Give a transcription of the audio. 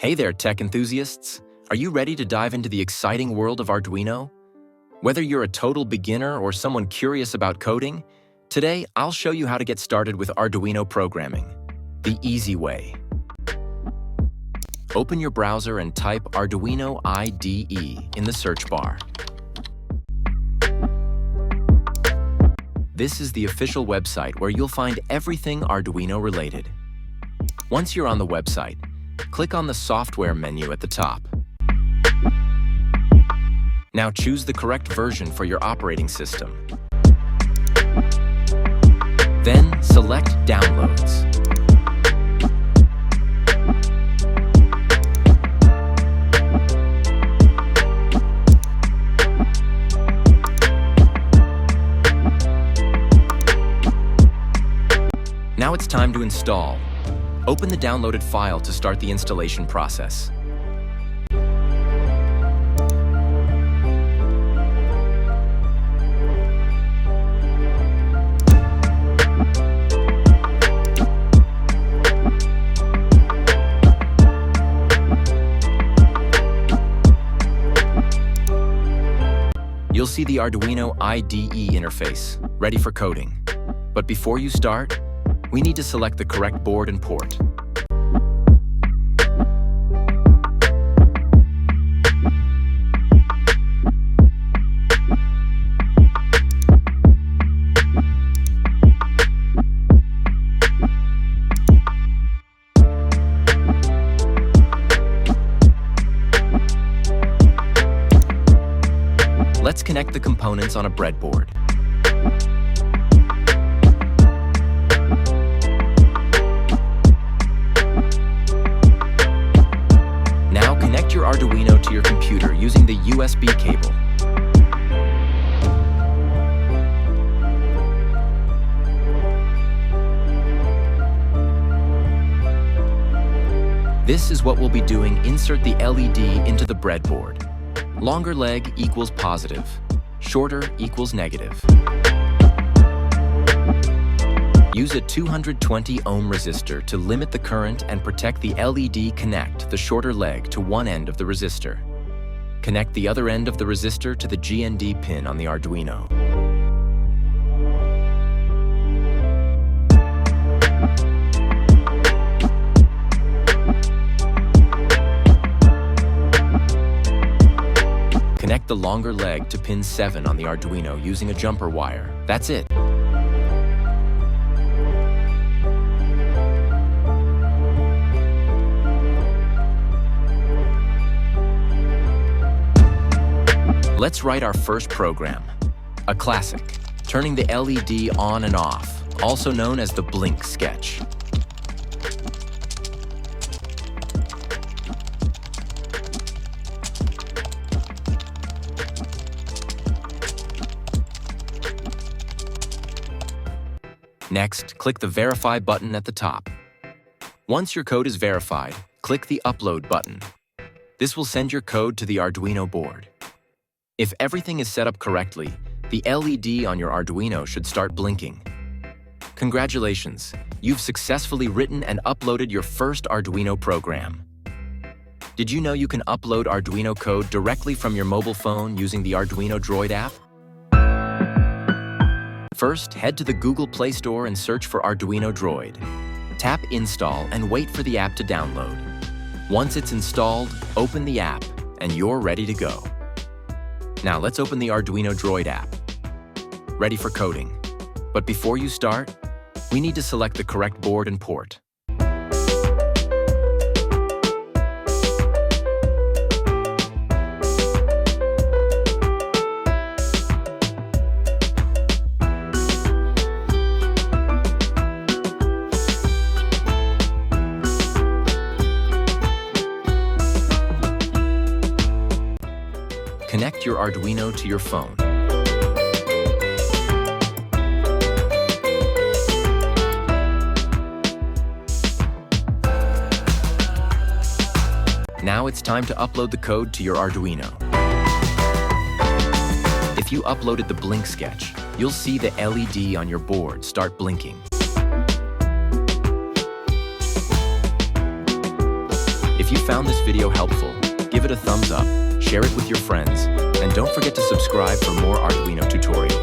Hey there, tech enthusiasts! Are you ready to dive into the exciting world of Arduino? Whether you're a total beginner or someone curious about coding, today I'll show you how to get started with Arduino programming, the easy way. Open your browser and type Arduino IDE in the search bar. This is the official website where you'll find everything Arduino related. Once you're on the website, click on the Software menu at the top. Now choose the correct version for your operating system. Then select Downloads. Now it's time to install. Open the downloaded file to start the installation process. You'll see the Arduino IDE interface, ready for coding. But before you start, we need to select the correct board and port. Let's connect the components on a breadboard. Connect your Arduino to your computer using the USB cable. This is what we'll be doing. Insert the LED into the breadboard. Longer leg equals positive, shorter equals negative. Use a 220 ohm resistor to limit the current and protect the LED. Connect the shorter leg to one end of the resistor. Connect the other end of the resistor to the GND pin on the Arduino. Connect the longer leg to pin 7 on the Arduino using a jumper wire. That's it. Let's write our first program, a classic, turning the LED on and off, also known as the blink sketch. Next, click the Verify button at the top. Once your code is verified, click the Upload button. This will send your code to the Arduino board. If everything is set up correctly, the LED on your Arduino should start blinking. Congratulations, you've successfully written and uploaded your first Arduino program. Did you know you can upload Arduino code directly from your mobile phone using the ArduinoDroid app? First, head to the Google Play Store and search for ArduinoDroid. Tap Install and wait for the app to download. Once it's installed, open the app and you're ready to go. Now let's open the ArduinoDroid app. Ready for coding. But before you start, we need to select the correct board and port. Connect your Arduino to your phone. Now it's time to upload the code to your Arduino. If you uploaded the blink sketch, you'll see the LED on your board start blinking. If you found this video helpful, give it a thumbs up, share it with your friends, and don't forget to subscribe for more Arduino tutorials.